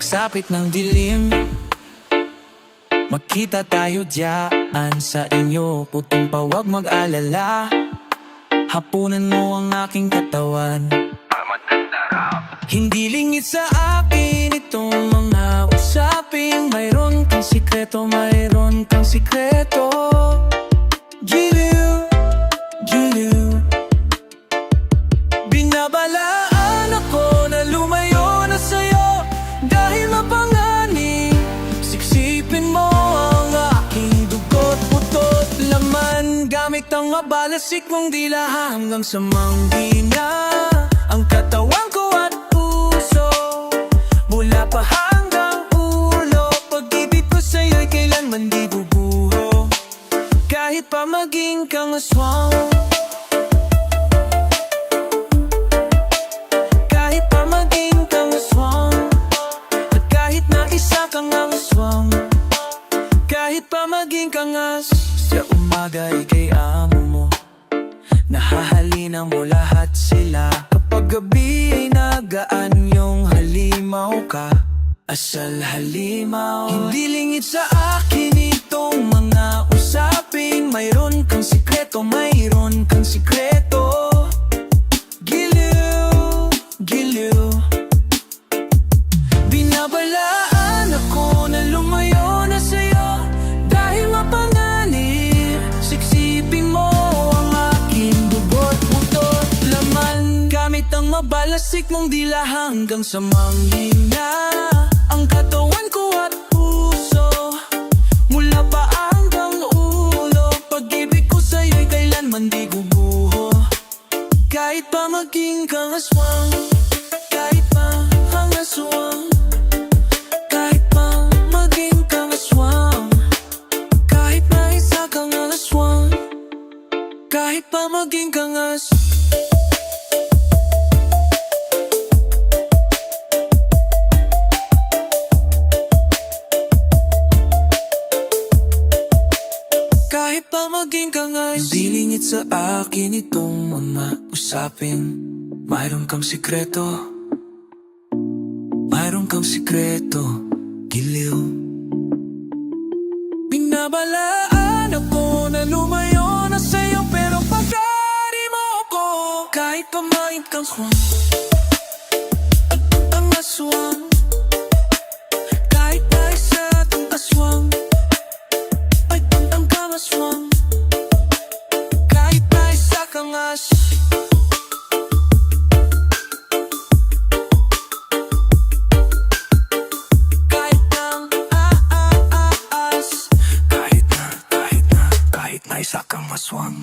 pagsapit ng dilim, magkita tayo diyaan sa inyo. Puting pa, wag mag-alala, hapunan mo ang aking katawan. Hindi lingid sa akin itong mga usapin. Mayroon kang sikreto, mayroon kang sikreto. Giliw, giliw. Binabalaan ako na lumayo na sa'yo dahil mapanganib. Siksipin mo ang aking dugo't putot laman. Gamit ang mabalasik mong dila hanggang sa manghina ang katawan ko at puso, mula pa hanggang ulo. Pag-ibig ko sa'yo'y kailanman di bubuho, kahit pa maging kang aswang. Kahit pa maging kang aswang, at kahit na isa kang aswang, kahit pa maging kang sa umaga'y kay amo mo, nahahalina mo lahat sila. Kapag gabi ay nagaan yung halimaw ka, asal halimaw. Hindi lingid sa akin itong mga usapin. Mayroon kang sikreto, mayroon kang sikreto. Giliw, giliw. Binabalaan ako na lumayo na sa'yo dahil mapanganib. Siksipin mo ang aking dugo't putot laman. Gamit ang mabalasik mong dila hanggang sa manghina ang katawan ko at puso, mula pa hanggang ulo. Pag-ibig ko sa'yo'y kailanman di guguho, kahit pa maging kang aswang. Kahit pa kang aswang, kahit pa maging kang aswang, kahit na isa kang aswang, kahit pa maging kang aswang. Kahit pa maging kang hindi lingid sa akin itong mga usapin. Mayroon kang sikreto, mayroon kang sikreto. Giliw. Binabalaan ako na lumayo na sa'yo, pero pagkari mo ako, kahit pa maging kang aswang, ang aswang, kahit na isa kang aswang, aswang, kahit na isa kang kahit nang kahit na isa kang aswang.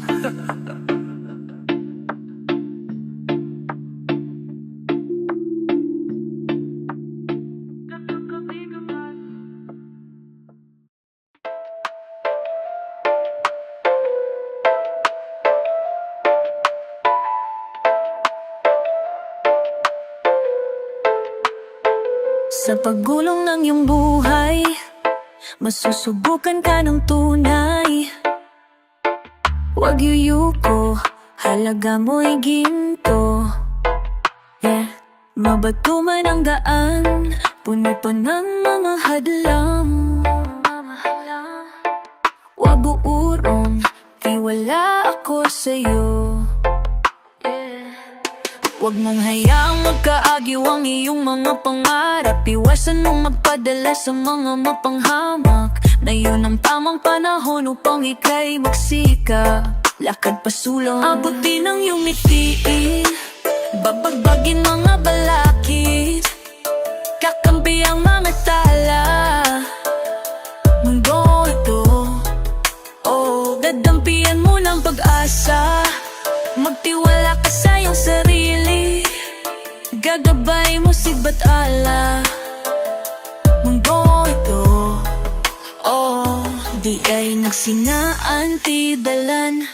Sa paggulong ng iyong buhay, masusubukan ka ng tunay. Huwag yuyuko, halaga mo'y ginto. Mabato man ang daan, puno pa ng mga hadlang. Huwag uurong, tiwala ako sa'yo. Huwag mong hayaang magkaagiw ang iyong mga pangarap. Iwasan mong magpadala sa mga mapanghamak, na yun ang tamang panahon upang ika'y magsika. Lakad pasulong, abutin ang iyong mitiin, babagbagin mga balakid, kakampi ang mga tala. Mundo ito, oh, dadampian mo ng pag-asa. Magtiwala ka sa iyong sarili, gagabay mo si Batala. Mundo ito, oh, di ay nagsinaan tidalan.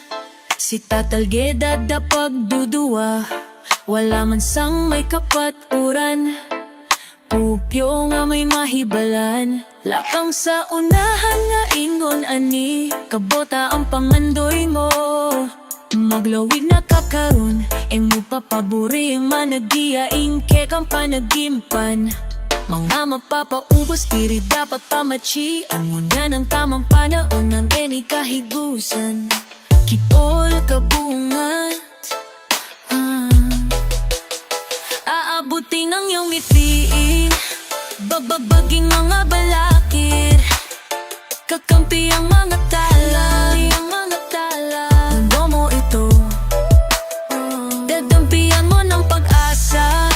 Si Tatalgeda da pagdudua, wala man sang may kapaturan. Pupyo nga may mahibalan, lakang sa unahan nga ingon ani. Kabota ang pangandoy mo, maglawig na kakaroon, mo papaburi ang managiyaing kekang panagimpan. Mga mapapaubos, di rin dapat pamachian. Muna ng tamang panahon ng any kahigusan. Kipol kabungat, aabutin ang iyong ngiti. Bababaging mga balakid, kakampi ang mga tala. Mundo mo ito, dadampian mo ng pag-asa.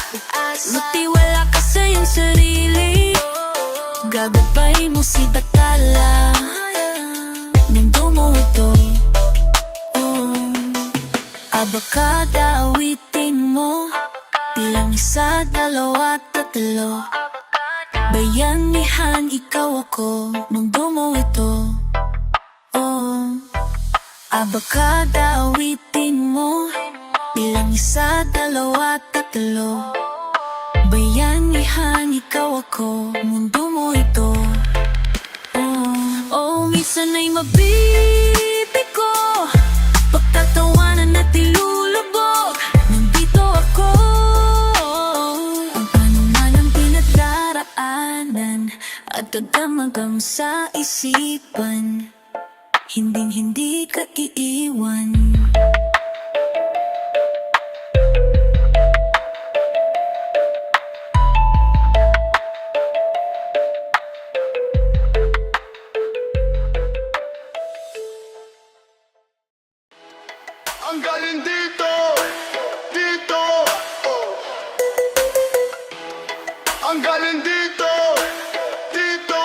Magtiwala ka sa iyong sarili, gagabay mo si Batala. Mundo mo ito, abakada awitin mo, bilang isa, dalawa, tatlo. Bayanihan, ikaw ako, mundo mo ito. Abakada awitin mo, bilang isa, dalawa, tatlo. Bayanihan, ikaw ako, mundo mo ito. Minsan ay mabibig ko, pagtatawanan at ilulubog. Nandito ako, ang panuman ang pinagdaraanan, at kadamagang sa isipan, hinding-hindi ka iiwan. Ang galing dito, dito. Ang galing dito, dito.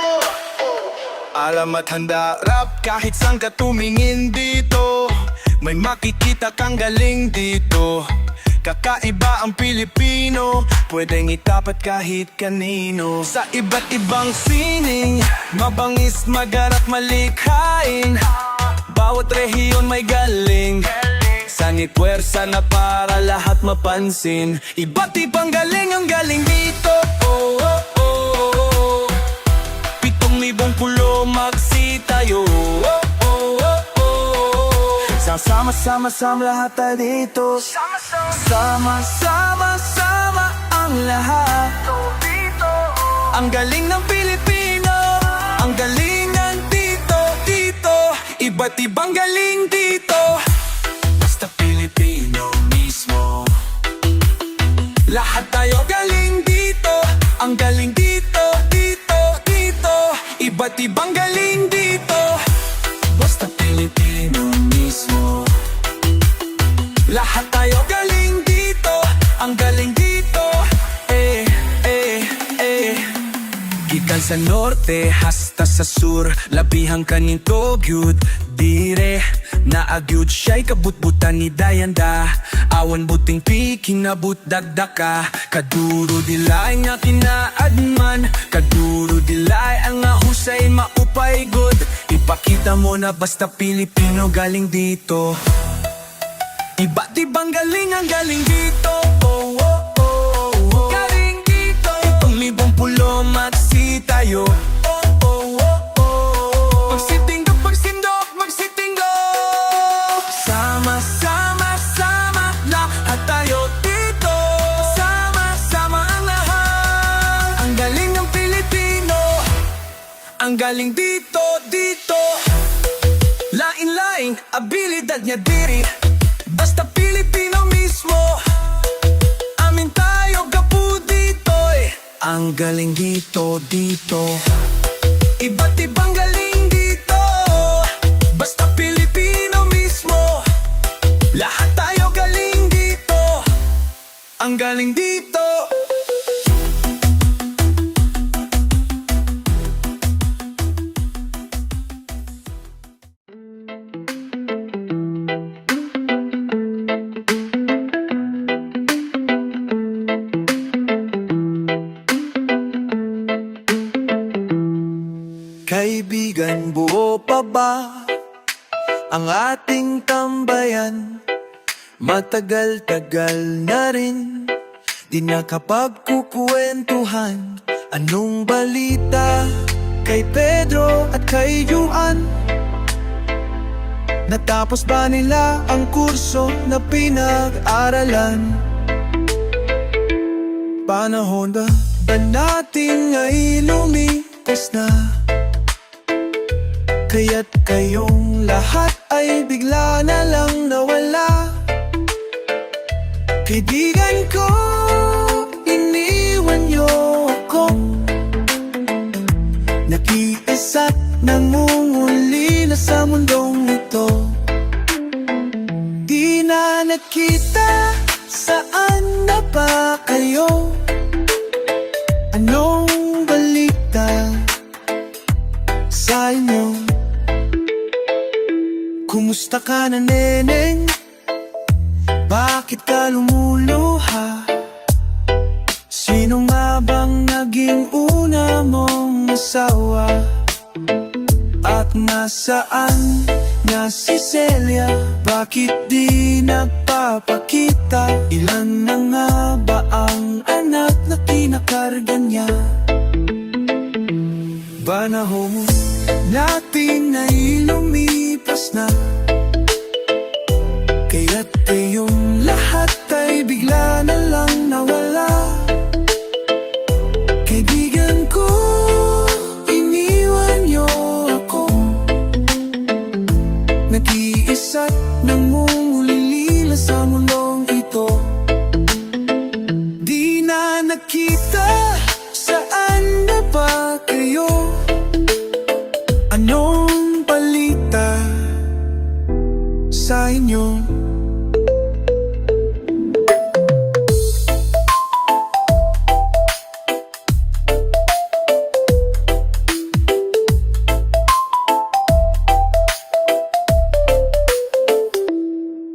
Alam at handa rap kahit saan ka tumingin dito. May makikita kang galing dito. Kakaiba ang Pilipino, pwedeng itapat kahit kanino. Sa iba't ibang sining, mabangis, magarat, malikhain. Bawat rehiyon may galing, sanit puwersa na para lahat mapansin. Iba't ibang galing ang galing dito. 7,000 pulo magsi tayo. Sama-sama lahat tayo dito. Sama-sama ang lahat. Ang galing ng Pilipino, ang galing ng dito. Iba't ibang galing dito. Basta Pilipino mismo. Lahat tayo galing dito. Ang galing dito. Iba't ibang galing dito. Basta Pilipino mismo. Lahat tayo galing dito. Ang galing dito. Gikan sa norte hasta sa sur, labihang kaninto gyud dire. Naagyud siya'y kabutbutan ni Dayanda. Awan buting piking nabut dagdaka. Kaduro dilay nga kinaadman, kaduro dilay ang ahusay maupay good. Ipakita mo na basta Pilipino galing dito. Iba't ibang galing ang galing dito. Galing dito. 7,000 pulo magsi tayo. Magsitinggok. Sama-sama lahat tayo dito. Sama-sama ang lahat. Ang galing ng Pilipino, ang galing dito. Lain-laing abilidad niya diri. Basta Pilipino mismo. Amin tayo gapu dito'y. Ang galing dito. Iba't ibang galing dito. Basta Pilipino mismo. Lahat tayo galing dito. Ang galing dito. Kaibigan, buo pa ba ang ating tambayan? Matagal-tagal na rin di nakapagkukwentuhan. Anong balita kay Pedro at kay Juan? Natapos ba nila ang kurso na pinag-aralan? Panahon ba natin ay lumipas na, kaya't kayong lahat ay bigla na lang nawala. Kaibigan ko, iniwan niyo ako, nag-iisa't nangungulila sa mundong ito. Di na nakita, saan na ba kayo? Anong balita sa inyo? Kumusta ka na, neneng? Bakit ka lumuluha? Sino nga bang naging una mong asawa? At nasaan na si Celia? Bakit di nagpapakita? Ilan na nga ba ang anak na kinakarga niya? Panahon natin ay lumipas na, kaya't kayong lahat ay bigla na lang nawala. Kaibigan ko, iniwan niyo ako, nag-iisa't nangungulila sa mundong ito. Di na nakita, saan na ba kayo? Anong balita sa inyo?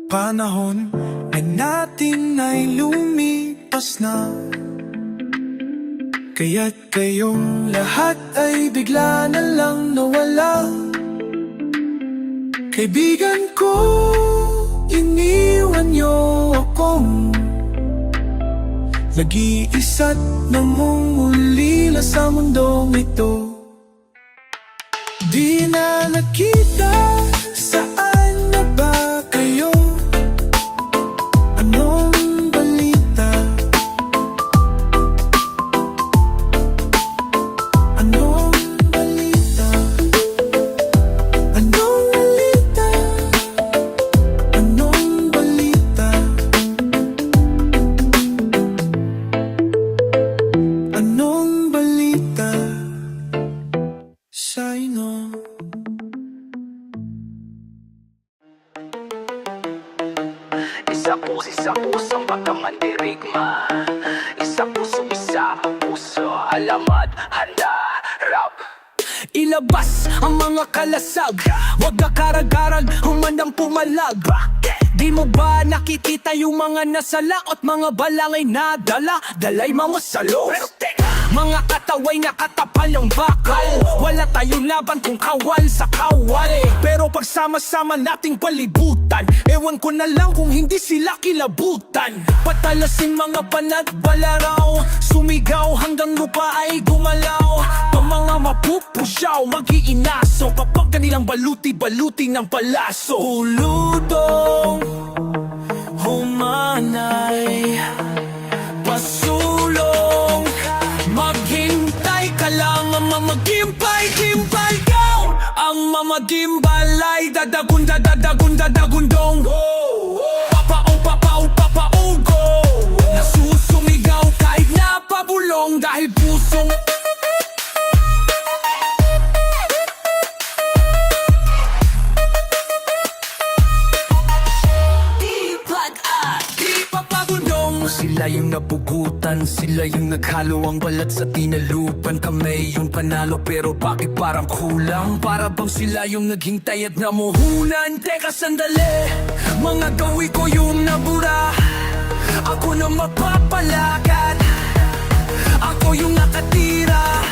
Panahon ay natin ay lumipas na, kaya't kayong lahat ay bigla na lang nawala. Kaibigan ko, iniwan niyo ako, nag-iisa't nangungulila sa mundong ito. Di na nakita, saan na ba kayo? Anong balita? Anong balita? Anong balita? Anong balita? Anong balita sa inyo? Isa pusong pagkamandirigma, isa puso, alamat, handa, rap. Ilabas ang mga kalasag, wag kakarag-karag, humandang pumalag. Di mo ba nakikita yung mga nasalaot, mga balangay na dalay mga salo? Mga kataway na katapal ng bakal, wala tayong laban kung kawal sa kawal. Pero pagsama-sama nating palibutan, ewan ko na lang kung hindi sila kilabutan. Patalasin mga panagbalaraw, sumigaw hanggang lupa ay gumalaw. Pang mga mapupusyaw, mag-iinaso, kapag kanilang baluti-baluti ng palaso. Uludong humanay, pasulong, maghintay ka lang, ang mamagimpay-gimpay daw. Ang mamagimbalay, dadagundong. Papaong, go. Nasusumigaw kahit napabulong dahil pusong sila yung napugutan, sila yung naghalo ang balat sa tinalupan. Kami yung panalo pero bakit parang kulang? Para bang sila yung naghintay at namuhunan? Teka sandali, mga gawi ko yung nabura, ako na mapapalakat, ako yung nakatira.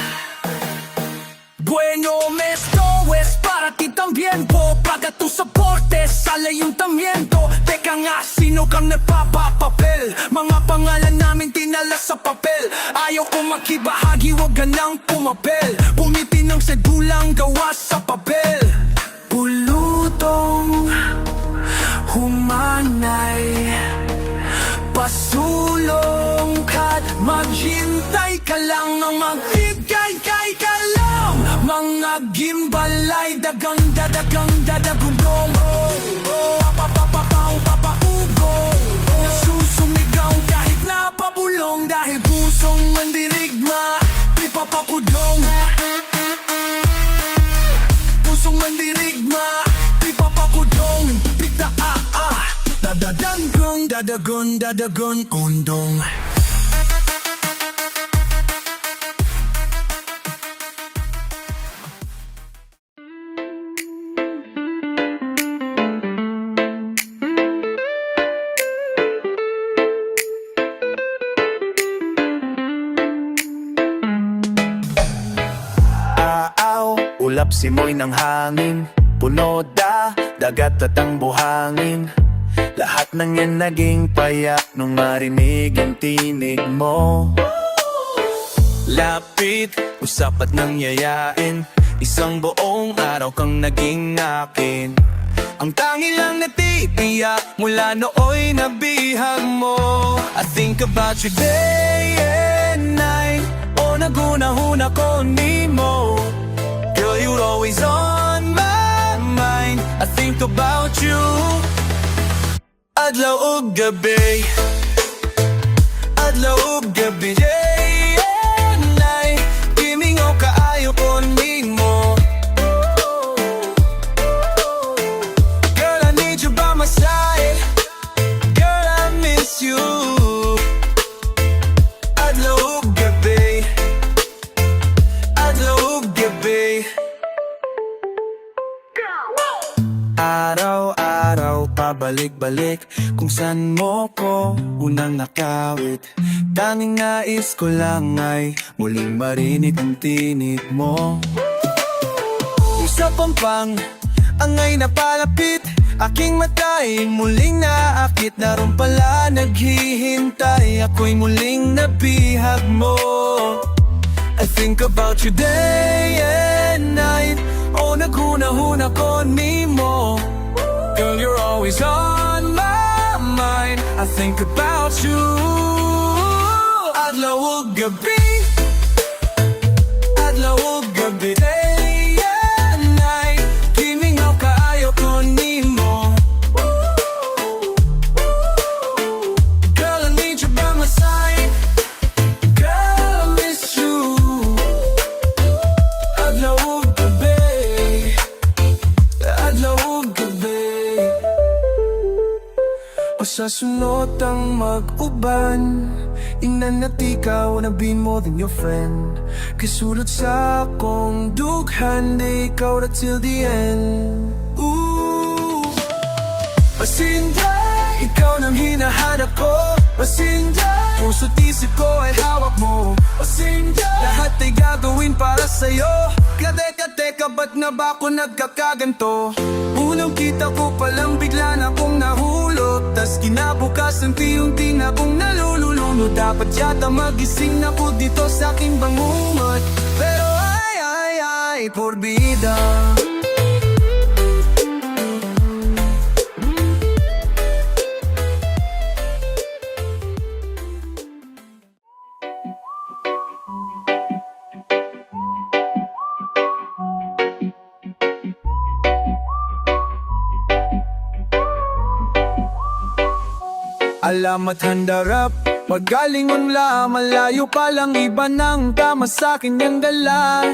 Bueno, mesto es para ti también po. Paga tu soporte, sale yung tamiento. Teka nga, sino kang nagpapapapel? Mga pangalan namin tinala sa papel. Ayaw ko makibahagi, wag ka nang pumapel. Bumiti ng sedulang gawa sa papel. Bulutong humanay, pasulong ka't maghintay ka lang. aking balay, dagang dadagundong. Papapapapaw, papaugo. Nasusumigaw kahit napabulong, dahil pusong mandirigma, di papakudong. Pusong mandirigma, di papakudong. Pita dadagun, kundong. Ulap simoy ng hangin, puno dagat at ang buhangin. Lahat ng yan naging payak nung marinig ang tinig mo. Lapit, usap at nang yayain, isang buong araw kang naging akin. Ang tangi lang natitiyak mula nooy nabihag mo. I think about you day and night, o nagunahuna ko ni mo. Girl, you're always on my mind. I think about you adlaw ug gabi, adlaw ug gabi, day and night. Gimingaw kaayo ko nimo. Girl, I need you by my side. Girl, I miss you. Adlaw ug gabi, adlaw ug gabi. Araw-araw pabalik-balik kung saan mo ko unang nakawit. Tanging nais ko lang ay muling marinig ang tinig mo. Sa pampang, angay napalapit, aking mata'y muling naakit. Naroon pala naghihintay, ako'y muling nabihag mo. I think about you day and night, o naghuna-huna ko nimo. Girl, you're always on my mind. I think about you adlaw ug gabi, adlaw ug gabi, day and night. Gimingaw kaayo ko nimo. Girl, I need you by my side. Girl, I miss you. Adlaw ug gabi, adlaw ug gabi. O sa sunod ang mag-uban, ingnan at ikaw na be more than your friend. Kasulot sa akong dughan, na ikaw na till the end. Ooh. Masinda, ikaw nang hinahanap ko. Masinda, puso't isip ko ay hawak mo. Masinda, lahat ay gagawin para sa'yo. Teka, ba't na ba ako nagkakaganto? Unang kita ko palang bigla na akong nahulog, tas kinabukasan tiyong-ting akong nalululunod. Dapat yata magising ako dito sa aking bangungot, pero ay, porbida. Alamat handarap, paggalingon la, malayo palang iba ng tama sa'kin yung dala.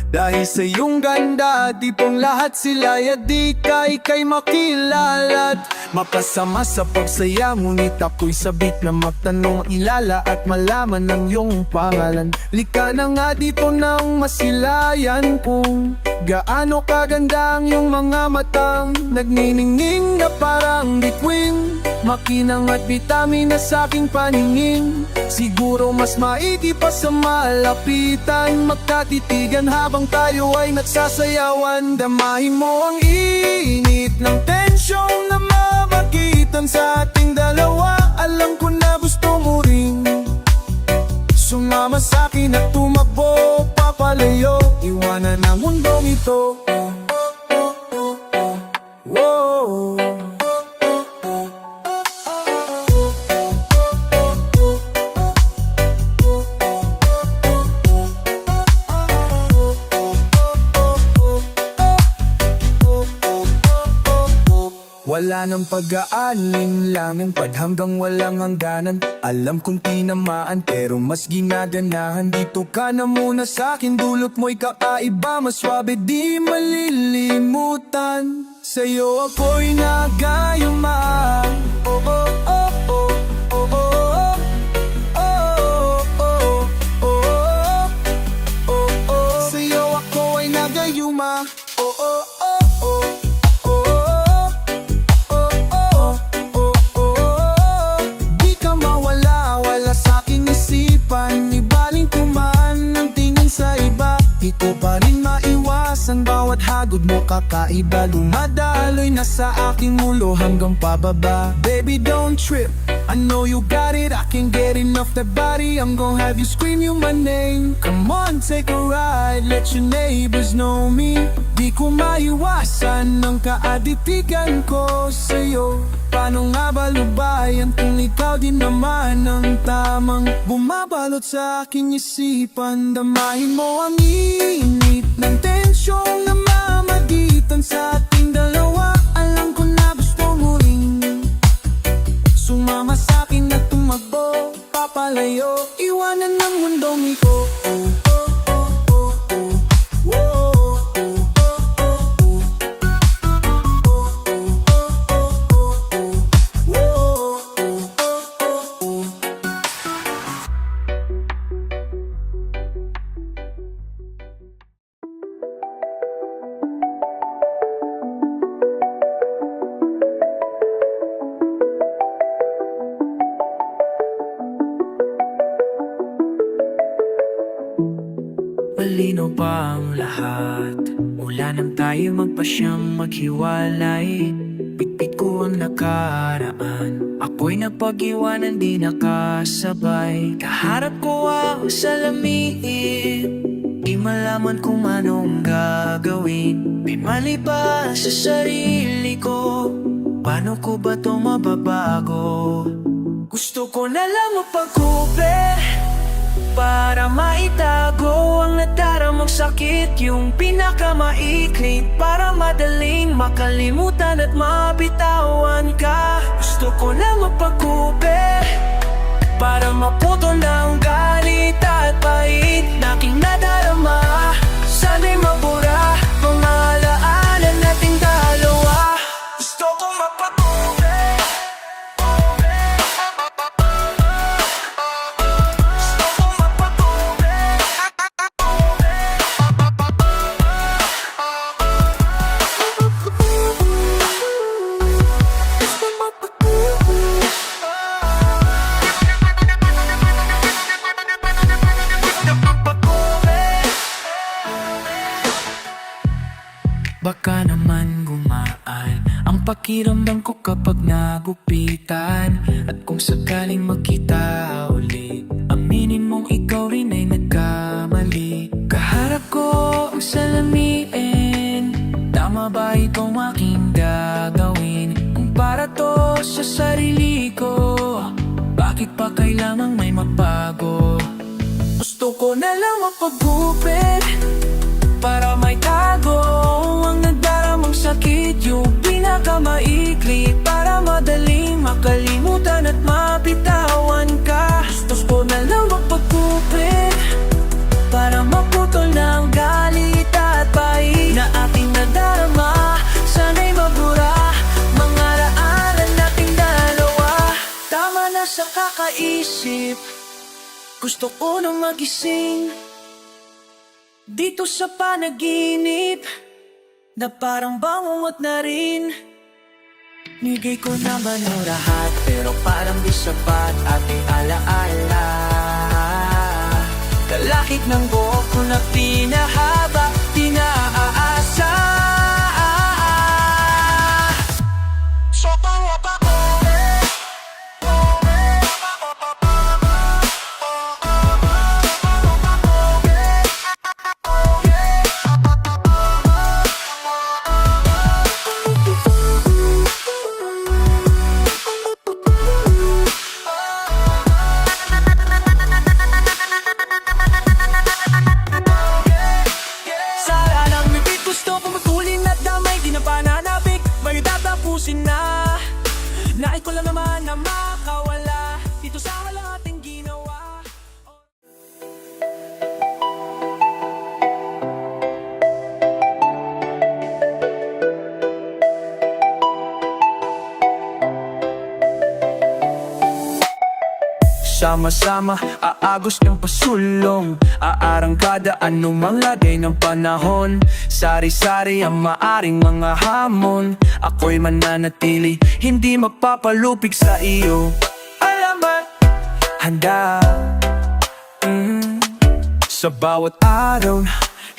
Dahil sa iyong ganda, tipong lahat sila di kay makilala't mapasama sa pagsaya. Ngunit ako'y sabik na magtanong, ilala at malaman ng iyong pangalan. Lika na nga dito nang masilayan kung gaano kaganda ang iyong mga matang nagniningning na parang bituin. Makinang at bitamin na sa'king paningin. Siguro mas maigi pa sa malapitan, magkatitigan habang tayo ay nagsasayawan. Damahin mo ang init ng tensyong na mamagitan sa ating dalawa. Alam ko na gusto mo rin sumama sa'kin at tumakbo papalayo, iwanan ang mundong ito. Whoa. Wala ng pag-aalinlangan, pag hanggang walang hangganan. Alam kong tinamaan pero mas ginaganahan. Dito ka na muna sa'kin, dulot mo'y kakaiba. Mas swabe di malilimutan. Sa'yo ako'y nagayuma. Oh, oh, oh, oh, oh, oh, oh, oh, oh, oh, oh, oh. Sa'yo ako ay nagayuma. Oh, oh, oh, oh, oh, oh, oh, oh. Di ka mawala, wala sa'king isipan. Ibaling ko man ang tingin sa iba. Di ko pa rin maiwasan, bawat hagod mo kakaiba. Dumadaloy na sa aking ulo hanggang pababa. Baby, don't trip, I know you got it. I can't get enough that body. I'm gonna have you scream you my name. Come on, take a ride, let your neighbors know me. Di ko maiwasan ang kaaditigan ko sa'yo. Paano nga ba lubayan kung ikaw din naman ang tamang bumabalot sa aking isipan? Damahin mo ang init ng tensyong namamagitan sa ating dalawa. Alam ko na gusto mo rin sumama sa'kin at tumakbo papalayo. Iwanan ng mundong ito. Malinaw pa ang lahat, mula nang tayo magpasyang maghiwalay. Bitbit ko ang nakaraan, ako'y napag-iwanan di nakasabay. Kaharap ko ang salamin, di malaman kung anong gagawin. May mali ba sa sarili ko, paano ko ba ito mababago? Gusto ko na lang mapagkubi para maitago ang nadaramang sakit. Yung pinakamaikli para madaling makalimutan at mabitawan ka. Gusto ko lang mapagkubi para maputol na ang galit at pait na aking nadarama. Sana'y mabura mga alaanan nating dalawa. Gusto ko mapagkubi. Baka naman gumaan ang pakiramdam ko kapag nagupitan. At kung sakaling magkita ulit, aminin mong ikaw rin ay nagkamali. Kaharap ko ang salamin, tama ba itong aking gagawin? Kung para to sa sarili ko, bakit pa kailangang may magbago? Gusto ko na lang mapagupit para may tago ang nagdaramang sakit. Yung pinakamaikli para madaling makalimutan at mabitawan ka. Gusto ko na lang magpagkupit para maputol na ang galit at pait na ating nadarama. Sana'y mabura mga raanan nating dalawa. Tama na sa kakaisip, gusto ko nang magising dito sa panaginip na parang bangungot na rin. Nigay ko naman ang lahat pero parang di sapat ating alaala. Kalakip ng buhok ko na pinahaba, di naaasa. So tawa pa ko gusto ko magkulin at damay, di na pananabik, may tatapusin na. Nais ko lang naman na makawala dito sa walang ating ginawa. Sama-sama, aagos ng pasulong Aarangkada anumang lagay ng panahon Sari-sari ang maaring mga hamon Ako'y mananatili, hindi magpapalupig sa iyo Alamat, handa Sa bawat araw,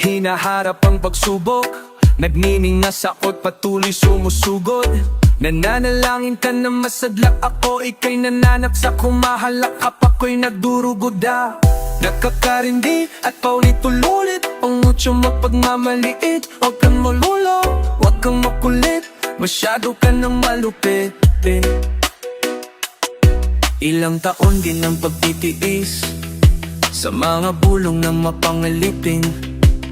hinaharap ang pagsubok Nagniningas ako't patuloy sumusugod Nananalangin ka na masadlak ako Ika'y nananap sa kumahalak Ako'y nagdurugoda Nakakarindi at paulit-ulit Pangutyo mapagmamaliit Huwag kang malulo, huwag kang makulit Masyado ka nang malupit Ilang taon din ang pagtitiis Sa mga bulong na mapangalipin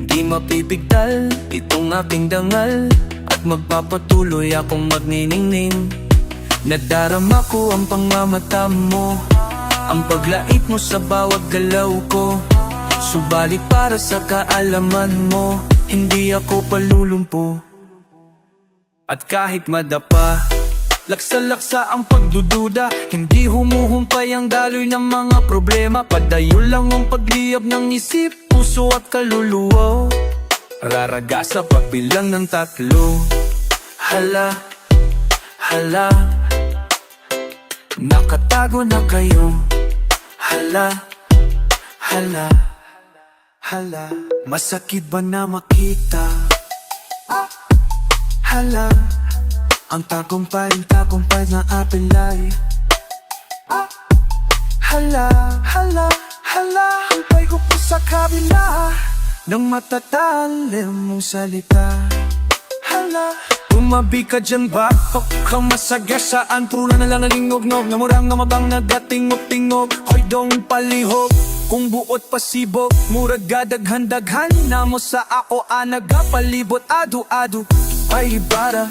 Di mapipigdal itong aking dangal At magpapatuloy akong magniningning Nadarama ko ang pangmamata mo Ang paglait mo sa bawat galaw ko Subalit para sa kaalaman mo Hindi ako palulumpo At kahit madapa Laksa-laksa ang pagdududa Hindi humuhumpay ang daloy ng mga problema Padayo lang ang pagliyab ng isip, puso at kaluluwa Raraga sa pagbilang ng 3 Hala, hala Nakatago na kayo Hala, hala, hala Masakit ba na makita? Hala Ang tagumpay na apelay Hala, hala, hala Hantay ko po sa kabila Nang matatalim mong salita Hala Tumabi ka dyan ba? Huwag kang masagasaan Puro na lang nalingog-nog Namurang namabang nagatingog-tingog Hoy dong palihog Kung buot pasibog Murag gadaghan-daghan Na mo sa ako nagapalibot Adu-adu Ay ibara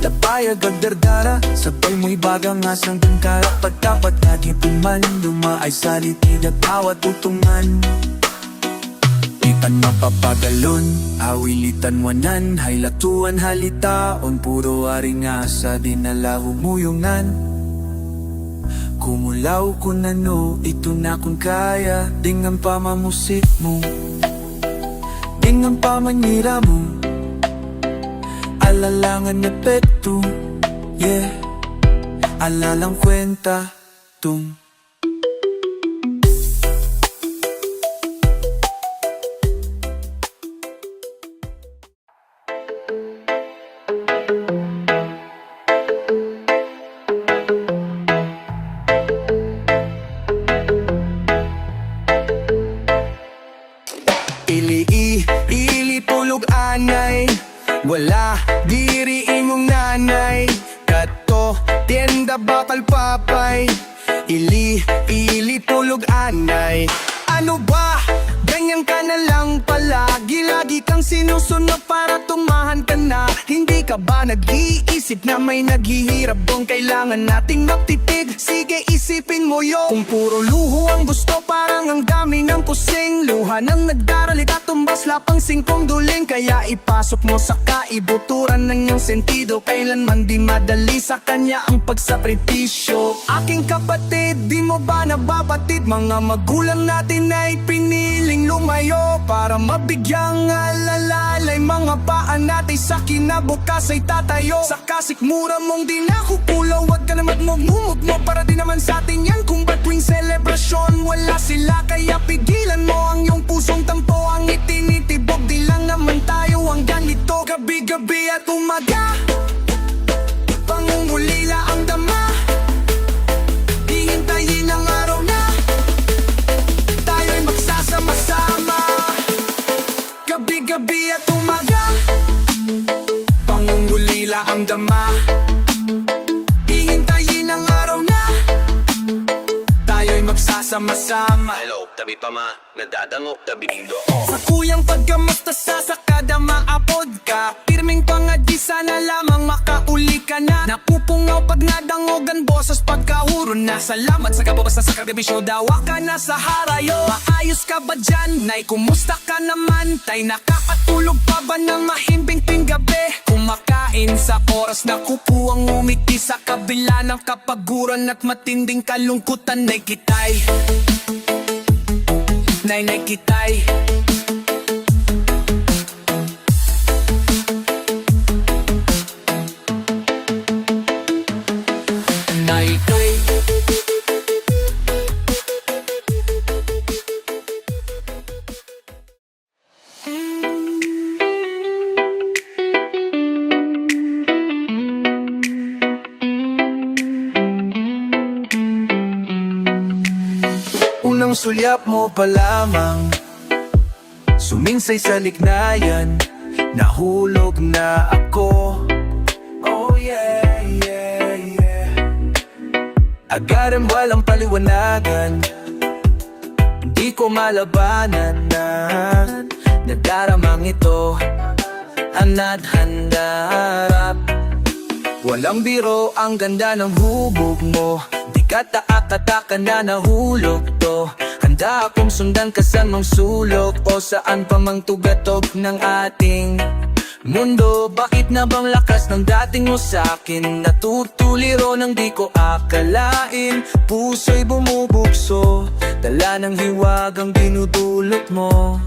Lapayag at dardara Sabay mo ibagang asang tangkara Pagdapat nagipin man Lumaay sa litid at awat utungan Ipan mapapagalon, awilitan wanan, haylatuan halitaon, puro aring asa dinala humuyungan. Kumulaw kung ano, ito na kung kaya, dingan pa mamusik mo, dingan pa manira mo, alalangan na peto, yeah, alalang kwenta, tung. Ili tulog anay Wala diri imong nanay Kato tienda bakal papay Ili tulog anay Ano ba? Ganyan ka na lang palagi Lagi kang sinusunod para tumahan ka na Hindi ka ba nag-iisip na may naghihirap Kung kailangan nating magtitig Sige isipin mo yun Kung puro luho ang gusto parang ang dami ng pusing Luha ng nagdarali katumbas lapang 5 duling Kaya ipasok mo sa kaibuturan ng iyong sentido Kailanman di madali sa kanya ang pagsakripisyo Aking kapatid, di mo ba nababatid Mga magulang natin ay piniling lumayo Para mabigyang alalalay Mga paan natin sa kinabukas ay tatayo Sa kasikmura mong di nakukulaw Huwag ka na magmumumog mo Para di naman sa atin yan Kung ba't tuwing selebrasyon Wala sila kaya pigilan mo Ang iyong pusong tampo Ang itinitibog Di lang naman tayo ang ganito Gabi-gabi at umaga Pangungulila ang dama Hihintayin ang araw na Tayo'y magsasama-sama Gabi-gabi at umaga Pangungulila ang dama Hihintayin ang araw na Tayo'y magsasama-sama Hello, tabi pa ma, nadadangok tabi dito Sa kuyang pagkamusta sa sakada maapod ka Pirming pangadi sana lamang makauli ka na Napupungaw pag nadang Salamat sa kababasa sa kagabisyo, dawa ka na sa harayo. Maayos ka ba dyan, nay? Kumusta ka naman, tay? Nakakatulog pa ba ng mahimbing ting gabi? Kumakain sa oras na kupuang umiti sa kabila ng kapaguran at matinding kalungkutan. Nay kitay, nay kitay. Nay kitay. Unang sulyap mo pa lamang, suminsay sa lignayan, nahulog na ako. Oh yeah, yeah, yeah. Agaran walang paliwanagan, di ko malabanan na nadaramang ito, hanad handarap. Walang biro ang ganda ng hubog mo, di ka taak-ataka na nahulog to. Handa akong sundan ka sa mang sulok o saan pa mang tugatog ng ating mundo. Bakit na bang lakas ng dating mo sa'kin natutuliro nang di ko akalain? Puso'y bumubukso, dala ng hiwagang dinudulot mo.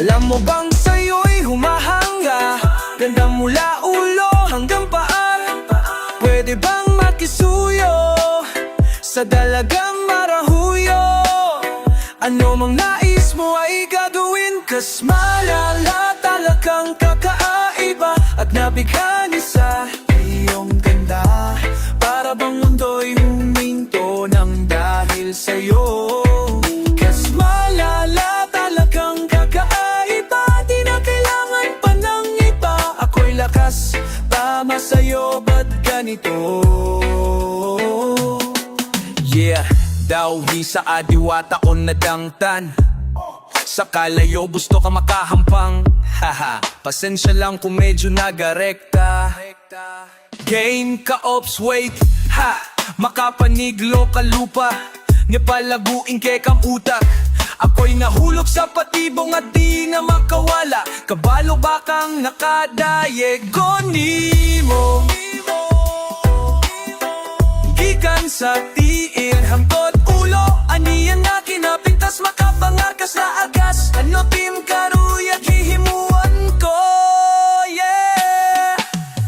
Alam mo bang sa'yo'y humahanga, ganda mula ulo hanggang paa. Pwede bang makisuyo sa dalagang marahuyo? Ano mang nais mo ay gagawin, kas malala talagang kakaiba. At nabigani sa iyong ganda, para bang mundo'y huminto ng dahil sa'yo. Kas malala talagang kakaiba, di na kailangan pa ng iba. Ako'y lakas, tama sa'yo, ba't ganito? Yeah, daw di sa adiwata o nadangtan, sa kalayo gusto ka makahampang. Haha, pasensya lang kung medyo nagarekta. Game ka ops, wait, ha, makapaniglo ka lupa, nga palaguin kay kang utak. Ako'y nahulog sa patibong at di na makawala, kabalo bakang nakadayego nimo. Gikan sa tiin, hangkot ulo, aniyan na kinapintas, makapangakas na agas. Ano tim karuyag hihimuan ko, yeah.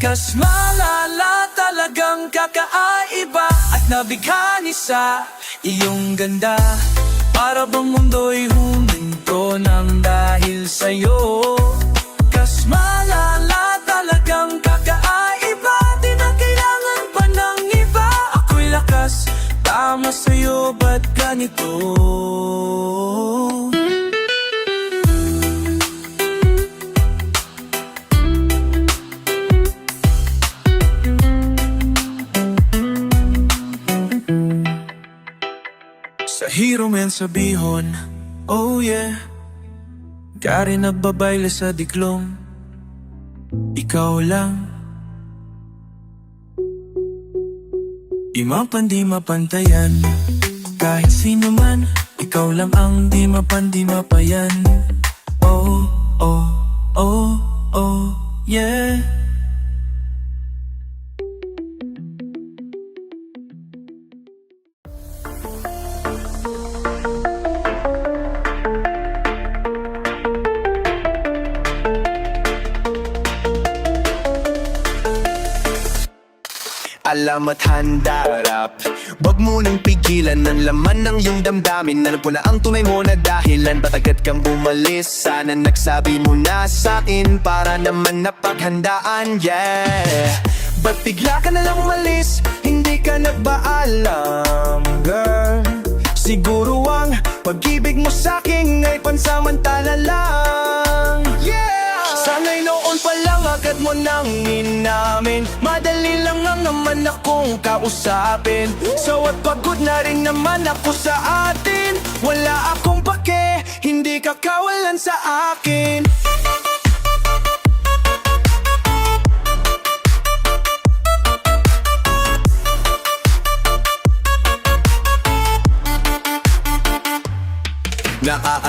Kas malala talagang kakaiba, at nabighani sa iyong ganda, para bang mundo'y huminto ng dahil sa'yo. Kas malala talagang kakaiba, di na kailangan pa ng iba. Ako'y lakas, tama sa'yo, ba't ganito? Sa hero men sa bihon, oh yeah, kari nagbabayle sa diklom, ikaw lang. Di mapandi mapantayan, kahit sino man, ikaw lang ang di mapandi mapayan. Oh, oh, oh, oh, yeah. Alam at handarap, wag mo nang pigilan ang laman ng iyong damdamin. Alam ko na ang tunay mo na dahilan, ba't agad kang bumalis? Sana nagsabi mo na sa'kin para naman napaghandaan, yeah. Ba't bigla ka na lang umalis? Hindi ka nagpaalam, girl. Siguro ang pag-ibig mo sa'kin ay pansamantala lang, yeah. Sana'y noon pa lang agad mo nang inamin, madali lang ang naman akong kausapin. So at pagod na rin naman ako sa atin, wala akong pake, hindi ka kawalan sa akin.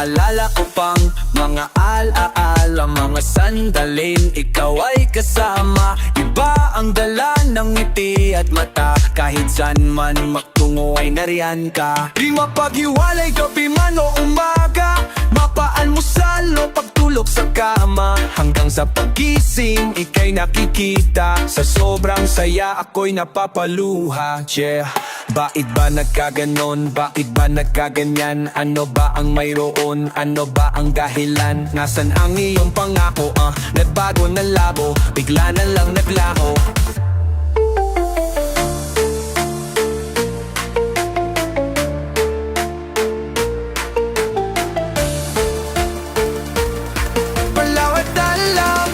Naalala ko pang mga alaala, mga sandalin ikaw ay kasama. Iba ang dala ng ngiti at mata, kahit saan man magtungo ay nariyan ka. Di mapaghiwalay gabi man o umaga, mapaalmusal o pagtulog sa kama. Hanggang sa pagising ika'y nakikita, sa sobrang saya ako'y napapaluha. Yeah. Bakit ba nagkaganon? Bakit ba nagkaganyan? Ano ba ang mayroon? Ano ba ang dahilan? Nasaan ang iyong pangako? Nagbago na labo, bigla na lang naglaho. Palawat na lang,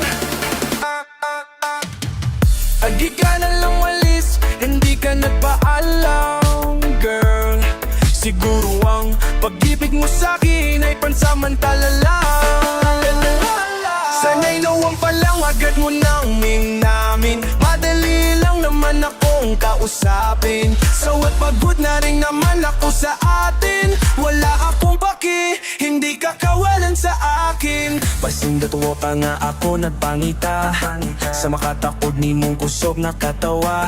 agi ka na lang walis, hindi ka nagpaalam, girl. Siguro ang pag-ibig mo sa'kin ay pansamantala lang. Sana'y nawang palang agad mo nang minamin, madali lang naman akong kausapin. Sawat pagod na rin naman ako sa atin, wala akong paki, hindi ka kawalan sa akin. Pasindot mo pa nga ako nagpangita, sa makatakod ni mong kusog nakatawa.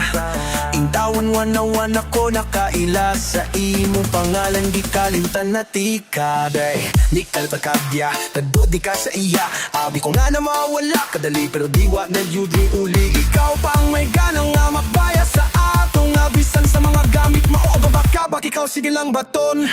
Intawan wanawan ako nakaila, sa imong pangalan di kalimtan na tika. Day, di kalpagkabya, tado di ka sa iya. Abi ko nga na mawala, kadali pero diwa na yudri uli. Ikaw pa ang may ganang nga mabaya sa atong abisan sa mga gamit mo. O babakabak, ikaw sige lang baton.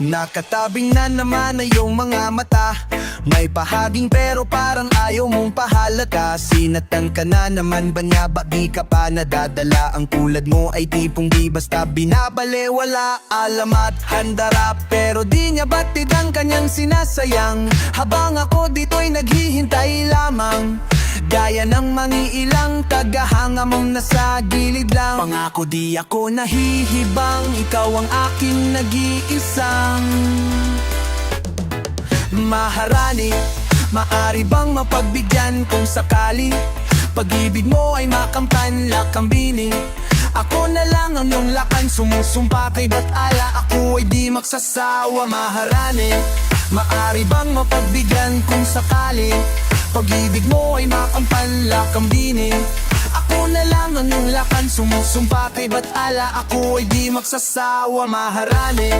Nakatabing na naman na iyong mga mata, may pahaging pero parang ayaw mong pahalata. Sinatan ka na naman ba niya, ba di ka pa nadadala? Ang tulad mo ay tipong di basta binabale, wala alamat, handarap. Pero di niya batid ang kanyang sinasayang, habang ako dito'y naghihintay lamang. Gaya ng mangiilang tagahanga mong nasa gilid lang. Pangako di ako nahihibang, ikaw ang aking nag-iisang maharani. Maari bang mapagbigyan kung sakali? Pag-ibig mo ay makamtan, lakambini. Ako na lang ang iyong lakan, sumusumpa kay batala. Ako ay di magsasawa, maharani. Maari bang mapagbigyan kung sakali? Pag-ibig mo ay makamtan, lakambini. Ako na lang ang iyong lakan, sumusumpa kay batala. Ako ay di magsasawa, maharani.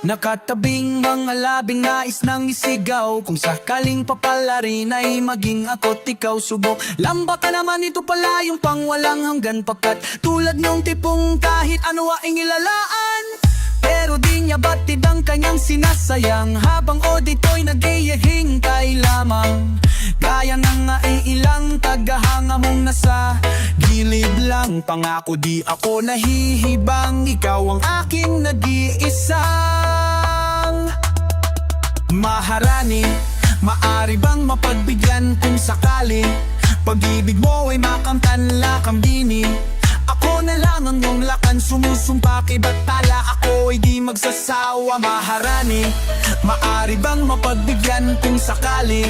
Nakatabing mga labing nais nang isigaw, kung sakaling papalarin ay maging ako't ikaw subok. Lamba ka naman, ito pala yung pang walang hanggan, pakat tulad nung tipong kahit ano aing ilalaan. Pero di niya batid ang kanyang sinasayang, habang o dito'y nag-iihintay lamang. Gaya ng ilang tagahanga mong nasa gilid lang. Pangako di ako nahihibang, ikaw ang aking nag-iisang maharani. Maari bang mapagbigyan kung sakali? Pag-ibig mo ay makamtan, lakambini. Ako na lang ang iyong lakan, sumusumpa kay batala. Ako ay di magsasawa, maharani. Maari bang mapagbigyan kung sakali?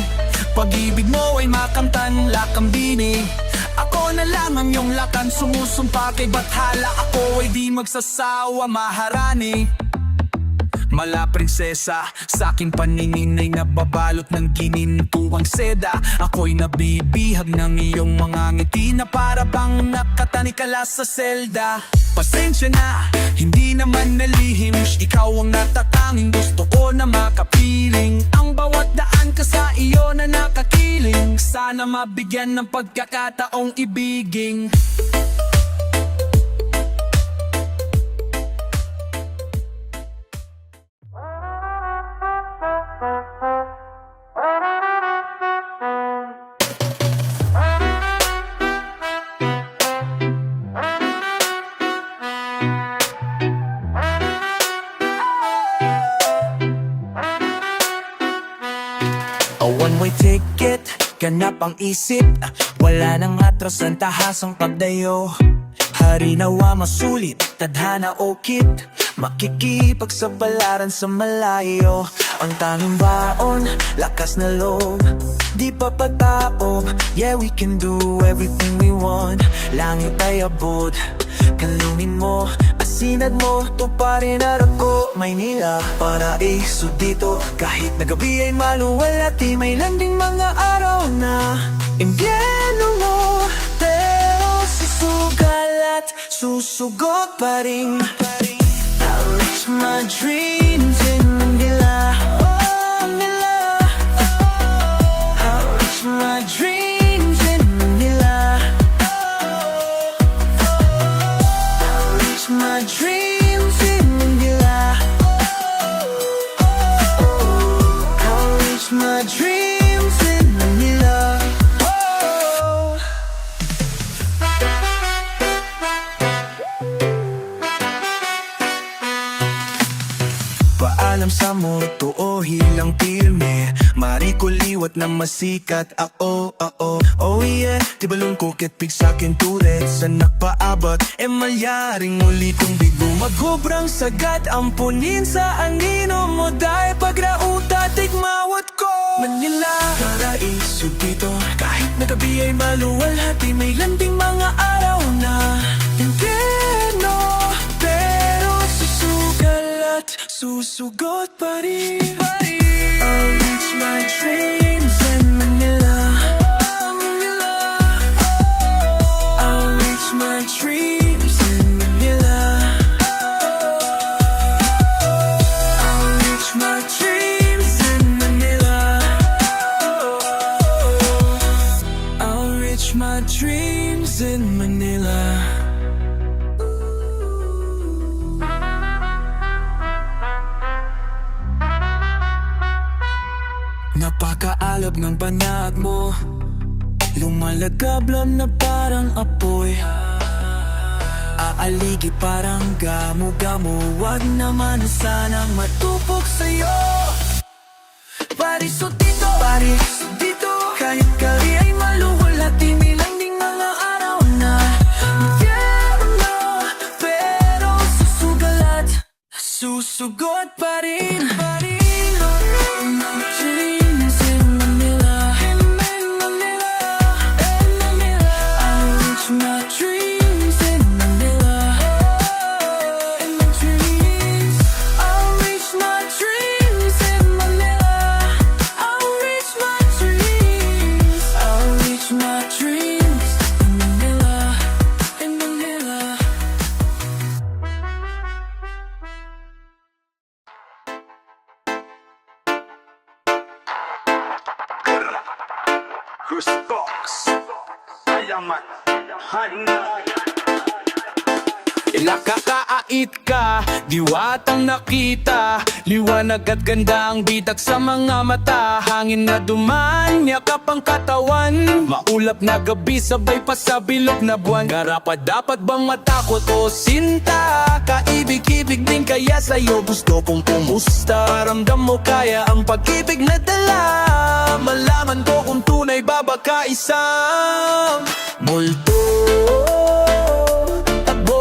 Pag-ibig mo ay makamtan, lakambini. Ako na lang ang iyong lakan, sumusumpa kay bathala. Ako ay di magsasawa, maharani. Mala prinsesa, sa'king paningin ay nababalot ng ginintuang seda. Ako'y nabibihag ng iyong mga ngiti na para bang nakatanikala sa selda. Pasensya na, hindi naman nalihim, ikaw ang natatanging gusto ko na makapiling. Ang bawat daan ka sa iyo na nakakiling, sana mabigyan ng pagkakataong ibiging. ganap ang isip. Wala nang atras ang tahasang pagdayo. Harinawa masulit, tadhana o kit. Makikipagsabalaran sa malayo. Ang tanging baon, lakas na loob. Di pa patapog, yeah we can do everything we want. Langit ay abot, kalungin mo, asinad mo, tuparin at ako. Maynila, paraiso dito. Kahit na gabi ay maluwalhati, may landing mga araw na impyerno mo. Pero susugal at susugot pa rin. I'll reach my dreams in Manila. Oh, Manila. I'll reach my dreams in Manila. I'll reach my dreams in Manila. I'll reach my dreams in Manila. Paalam sa moto o hilang pirme, marikuliwat na masikat ako, oh yeah. Di balong kukit pig sa'kin turet, sa nagpaabot malyaring muli kong bigo. Magubrang sagat, ampunin sa anino mo. Dahil pagrauta, tigmawat ko. Manila, paraiso dito. Kahit na gabi ay maluwalhati, may landing mga araw na impyerno. Pero susugal at susugot pa rin. I'll reach my dreams in Manila. I'll reach my dreams in Manila. I'll reach my dreams in Manila. I'll reach my dreams in Manila. Napakaalab ng banat mo, lumalagablam na parang apoy. Aaligi parang gamo-gamo, wag naman sanang matupok sa'yo. Pariso dito, kahit kali ay maluwalhati, may landing mga araw na impyerno. Pero susugal at susugot pa rin. Nakakaait ka, diwatang nakita, liwanag at ganda ang bitak sa mga mata. Hangin na duman, yakap ang katawan, maulap na gabi, sabay pa sa bilog na buwan. Karapat dapat bang matakot o sinta? Kaibig-ibig din kaya sa'yo gusto kong pumusta. Ramdam mo kaya ang pag-ibig na dala, malaman ko kung tunay ba baka isang multo.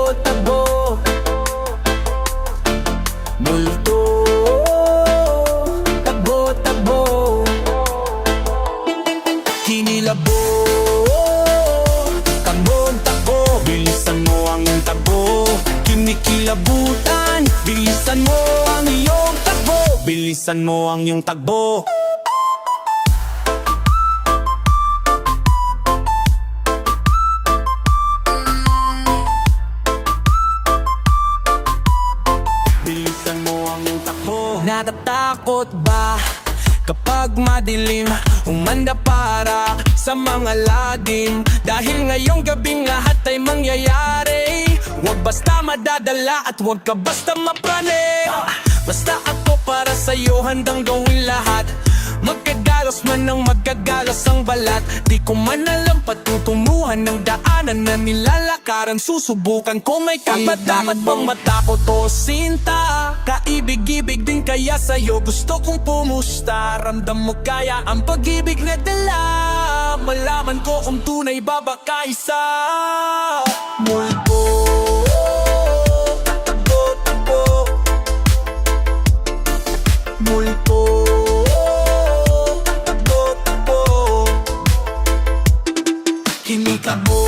Takbo, multo, takbo, kinilabo, takbo, bilisan mo ang iyong takbo. Kinikilabutan, bilisan mo ang iyong takbo. Bilisan mo ang iyong takbo. Natatakot ba kapag madilim, umanda para sa mga ladim? Dahil ngayong gabing lahat ay mangyayari. Huwag basta madadala at huwag ka basta maprane. Basta ako para sa'yo handang gawin lahat. Magkagalos man ng magkagalas ang balat. Di ko man alam patutunguhan ng daanan na nilalakaran. Susubukan ko may kapat. Dapat bang matakot o sinta? Kaibig-ibig din kaya sa'yo gusto kong pumusta. Ramdam mo kaya ang pag-ibig na dala. Malaman ko kung tunay ba baka isa multo. Takbo-takbo, multo. Takbo-takbo, hinitabo.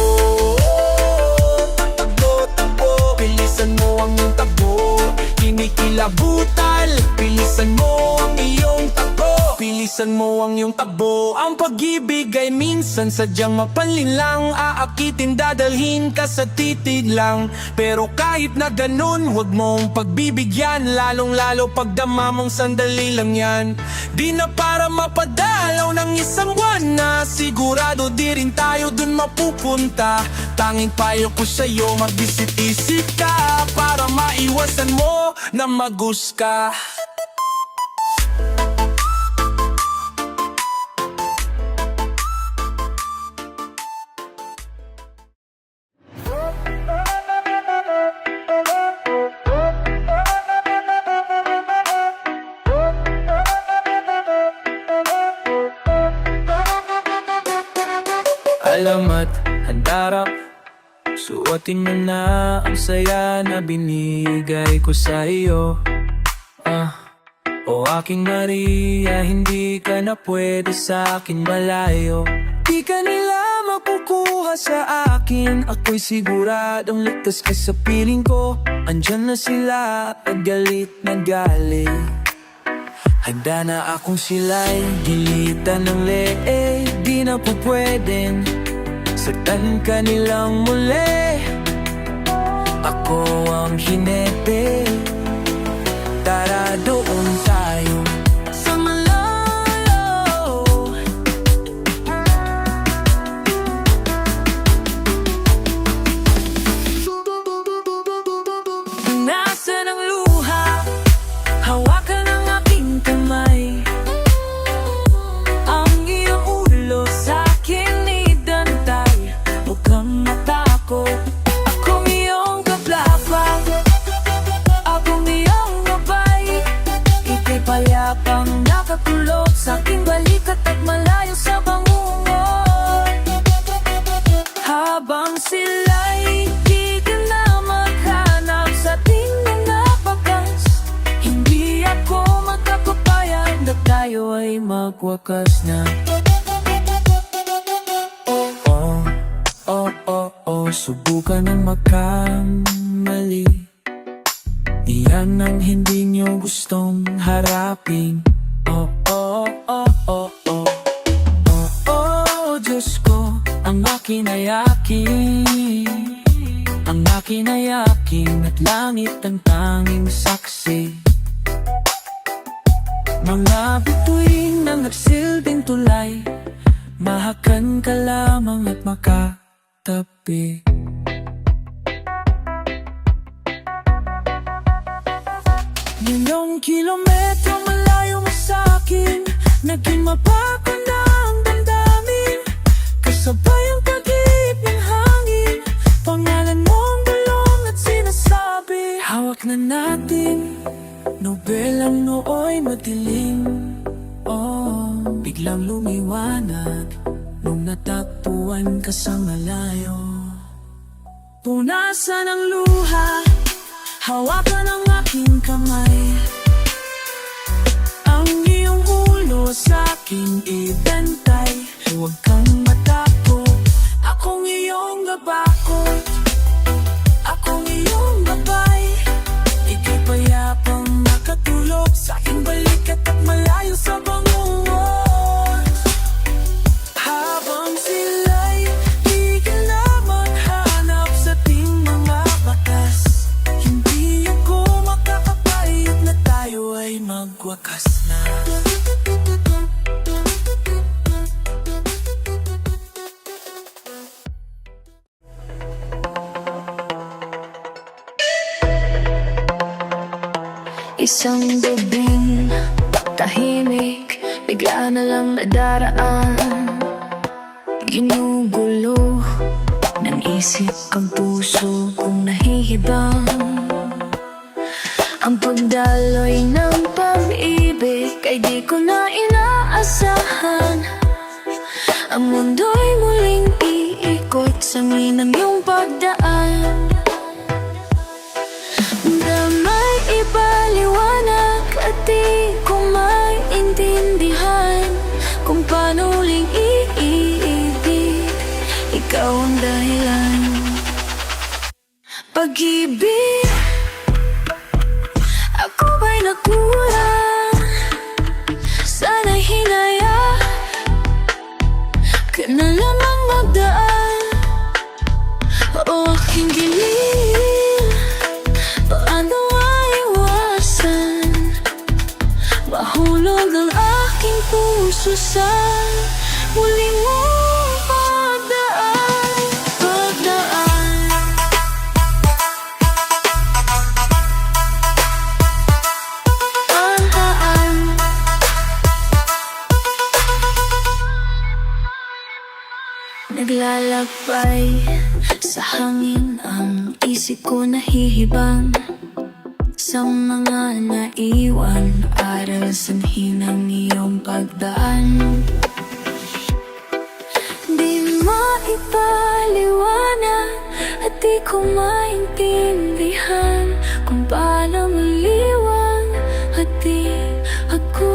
Takbo-takbo, bilisan mo ang iyong takbo. Kinikilabutan, bilisan mo ang iyong takbo. Bilisan mo ang iyong takbo. Ang pag-ibig ay minsan sadyang mapanlinlang. Aakitin, dadalhin ka sa titig lang. Pero kahit na ganun, huwag mong pagbibigyan. Lalong-lalo pagdama mong sandali lang yan. Di na para mapadalaw ng isang buwan na sigurado di rin tayo dun mapupunta. Tanging payo ko sa'yo, mag-isip-isip ka para maiwasan mo na magusga. Alamat, handarap, suotin mo na ang saya na binigay ko sa iyo. O aking Maria, hindi ka na pwede sa akin malayo. Di ka nila makukuha sa akin. Ako'y siguradong ligtas ka sa piling ko. Andyan na sila at galit na galing. Handa na akong sila'y gilitan ng leeg. Di na po pwedeng saktan ka nilang muli. Ako ang hinete, tara doon tayo sa malayo. Nasaan ang luha? Hawakan ang aking kamay. Ang iyong ulo sa akin idantay. Huwag kang matakot. Akong iyong kaplapang, akong iyong gabay. Ika'y payapang nakatulog sa aking balikat at malayo sa bangungot. Habang sila'y di ka na maghanap sa ating mga bakas, hindi ako magkapapayag na tayo ay magwakas na. Subukan ng magkamali. Iyan ang hindi nyo gustong harapin. Diyos ko, ang akin ay akin. Ang akin ay akin at langit ang tanging saksi. Mga bituin na nagsilbing tulay, mahakan ka lamang at makatabi. Milyong kilometro malayo mo sa'kin, naging mapako na ang damdamin. Kasabay ang pag-ibig ng hangin, pangalan mong bulong at sinasabi. Hawak na natin, nobelang nooy madilim. Biglang lumiwanag nung natagpuan ka sa malayo. Punasan ang luha, hawakan ang aking kamay. Ang iyong ulo sa aking ibentay. Huwag kang matakot, akong iyong gabakot. Akong iyong gabay. Ika'y payapang nakatulog sa aking balikat at malayo sa bangungot. Habang sila'y di ka na maghanap sa ating mga batas, hindi ako makakapayag na tayo ay magwakas na. Isang gabing tahimik, bigla na lang nadaraan. Ginugulo ng isip ang puso kong nahihibang. Ang pagdaloy ng pag-ibig ay di ko na inaasahan. Ang mundo'y muling iikot sa minang iyong pagdaan. Na may ibaliwanag at di ko maintindihan kung paano uling iibig. Ikaw ang dahilan. Pag-ibig, ako ba'y nagkulang? Sana'y hinaya ka na lamang magdaan. O aking giliw, paano maiwasan mahulog ang aking puso sa muling mong pagdaan. Naglalakbay sa hangin ang isip ko nahihibang sa mga naiwan aral sanhin ng iyong pagdaan. Di maipaliwanag at di ko maintindihan kung paano maliwan at di ako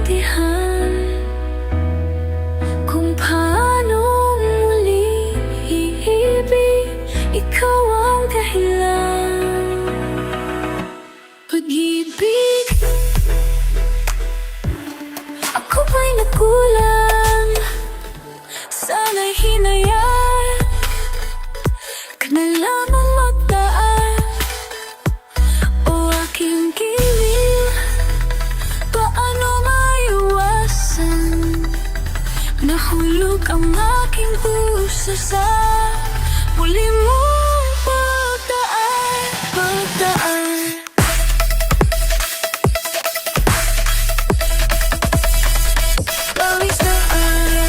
tihan. Kung paano muli iibig, ikaw ang dahilan. Pag-ibig, ako ba'y nagkulang? Sana'y hinayaan ka na lamang magdaan. O aking giliw, paano maiwasan nahulog ang aking puso sa muli mong pagdaan. Pawis daan.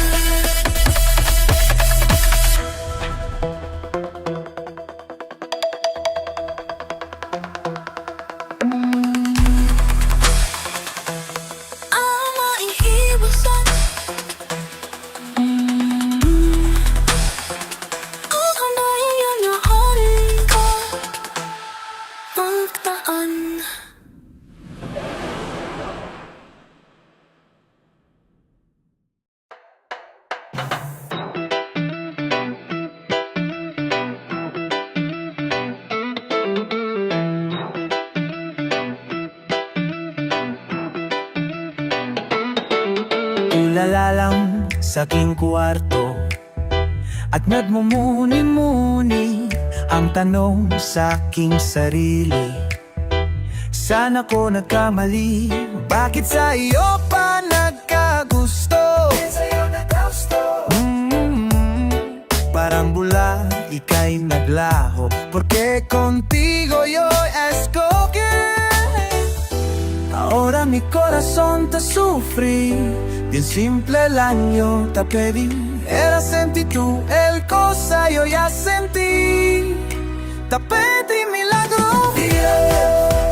Ang maiiwasan ako na iyanyaharin ka magdaan. Tulala lang sa aking kwarto at nagmumuni-muni ang tanong sa aking sarili. Saan ako nagkamali? Bakit sa iyo pa nagkagusto? Parang bula, ika'y naglaho, porque contigo yo escogí. Ahora mi corazón te sufrí. Bien simple el año te pedí. Era sentí tú el cosa yo ya sentí. Te pedí milagro.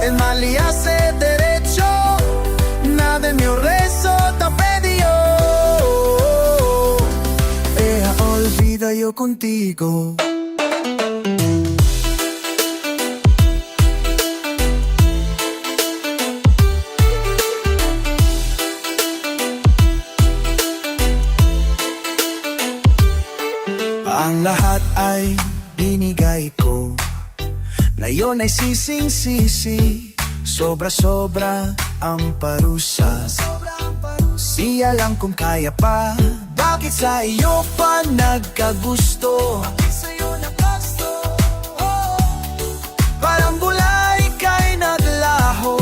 El mal y hace derecho. Nada de mi rezo te pedí yo. Olvida yo contigo. Ang lahat ay binigay ko, ngayon ay sising-sisi. Sobra-sobra ang parusa. Siya lang kung kaya pa. Bakit sa iyo pa nagkagusto? Parang bula, ika'y naglaho.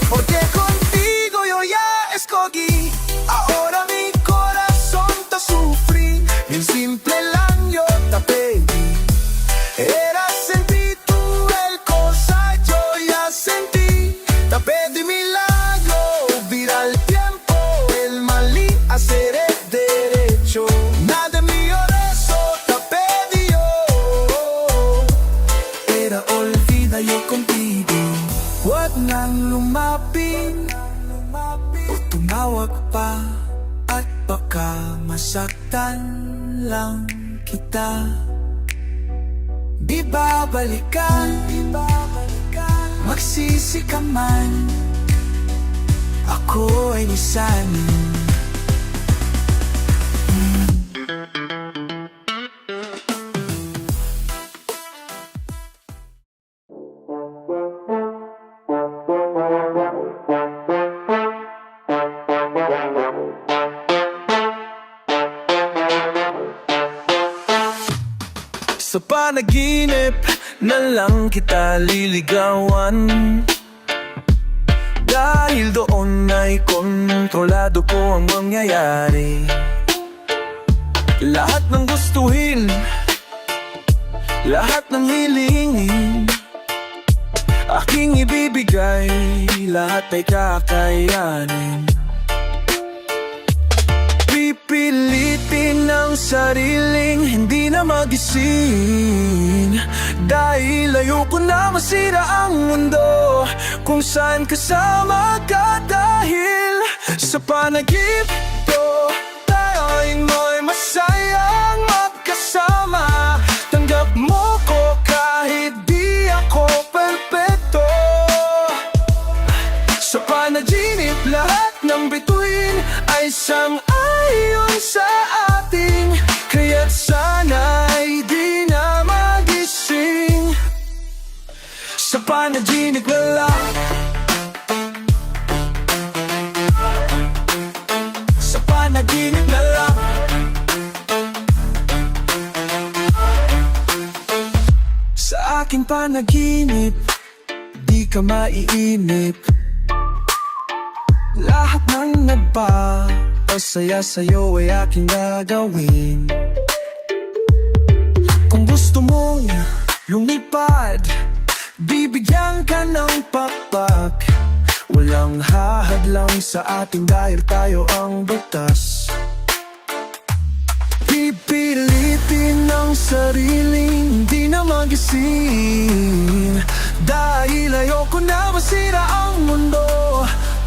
Porque contigo yo ya escogí. Ahora mi corazón te sufrí. Bien simple lang yo te pedí. Era sentir tú el cosa yo ya sentí. Te pedí milagro, vira el tiempo, el mal y hacer el derecho. Nada de mío eso te pedí yo. Era olvida yo contigo. lumapit o tumawag pa, at baka masaktan lang kita. Di babalikan, magsisi ka man, ako ay nisanin. Sa panaginip na lang kita liligawan, dahil doon ay kontrolado ko ang mangyayari. Lahat ng gustuhin, lahat ng hilingin, aking ibibigay, lahat ay kakayanin. Pipilitin ang sariling hindi na magising, dahil ayoko na masira ang mundo kung saan kasama ka. Dahil sa panaginip ko, tayo'y mo'y masayang magkasama. Tanggap mo ko kahit di ako perpekto. Sa panaginip lahat ng bituin ay sang-ayon sa ating, kaya't sana'y di na magising. Sa panaginip na lang, sa panaginip na lang, sa aking panaginip, di ka maiinip. Lahat ng nagpapasaya sa'yo ay aking gagawin. Kung gusto mong lumipad, bibigyan ka ng pakpak. Walang hahadlang sa ating dahil tayo ang batas. Pipilitin ang sariling hindi na magising, dahil ayoko na masira ang mundo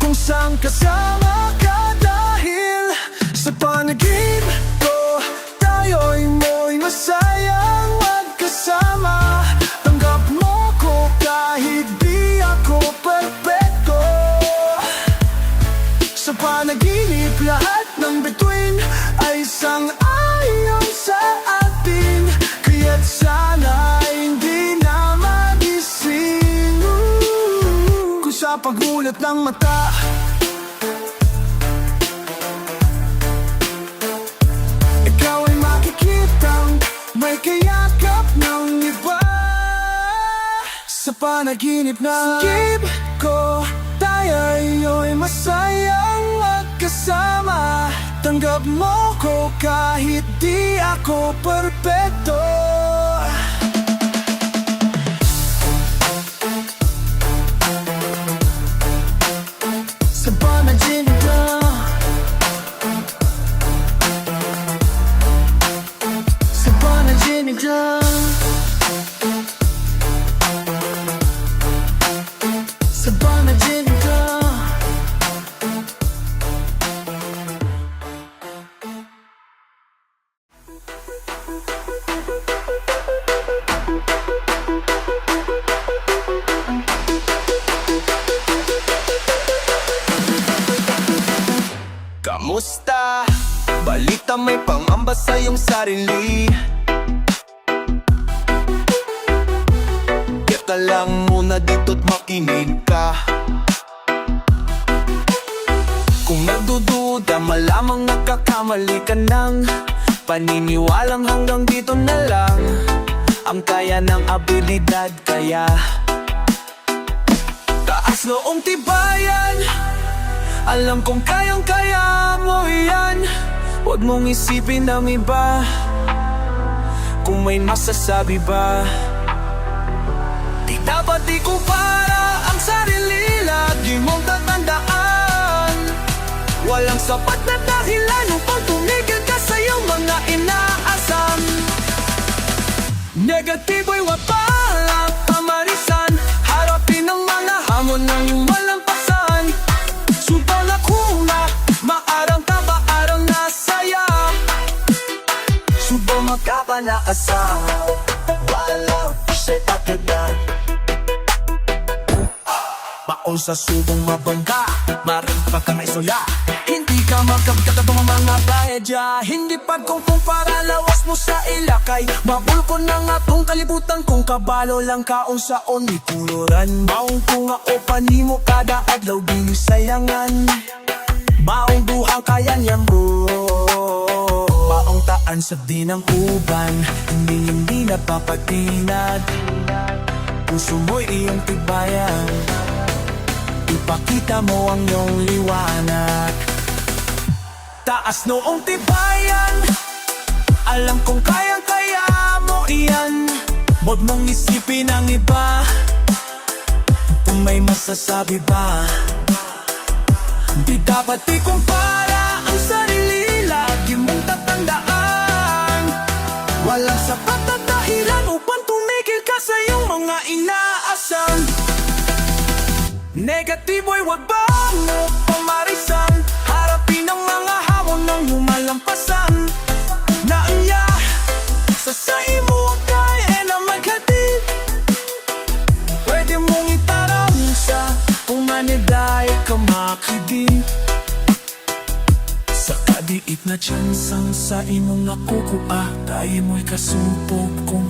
kung saan kasama ka. Dahil sa panaginip ko, tayo'y mo'y masayang magkasama. Tanggap mo ko kahit di ako perpekto. Sa panaginip lahat ng bituin ay sang-ayon sa atin, kaya't sana hindi na magising. Kung sa pagulat ng mata, ikaw ay makikitang may kayakap ng iba. Sa panaginip na skip ko, tayo'y masayang magkasama. Tanggap mo ko kahit di ako perpekto. Sa panaginip na, sa panaginip na, sa panaginip na. Kamusta? Balita may pangamba sa iyong sarili. Teka lang muna dito't makinig ka. Kung nagdududa, malamang nagkakamali ka ng paniniwalang hanggang dito na lang ang kaya ng abilidad. Kaya taas noong tibayan, alam kong kayang-kaya mo yan. Huwag mong isipin ang iba, kung may masasabi ba. Di dapat ikumpara ang sarili, lagi mong tatandaan. Walang sapat na dahilan upang tumigil ka sa iyong mga inaasam. Negatibo'y wapala pamarisan, harapin ang mga hamon ng walang subong magkapanaasa Walang siya'y tatagan Baon sa subong mabangga Maring pagkakaisula Hindi ka magkagkatapang mga bahedya Hindi pagkumpara lawas mo sa ilakay Mabulko na nga tong kalibutan Kung kabalo lang kaon sa only tuluran Baon ko nga o panimo kada adlaw di sayangan Baong duhang kaya niyang Baong taan sa dinang uban Hindi napapatinag Puso mo'y iyong tibayan Ipakita mo ang iyong liwanag Taas noong tibayan Alam kong kayang-kaya mo iyan Huwag mong isipin ang iba Kung may masasabi ba Di dapat ikumpara ang sarili Lagi mong tatandaan Walang sapat na dahilan upang tumigil ka sa iyong mga inaasam Negatibo'y wag ba mo pamarisan Harapin ang mga hamon ng lumalampasan Naanya sa imo kaya na maghatid Pwede mong itarang sa umaniday ka makidin Sa kadiit na tsansang sa imong nakukuha Tayo mo'y kasupog kung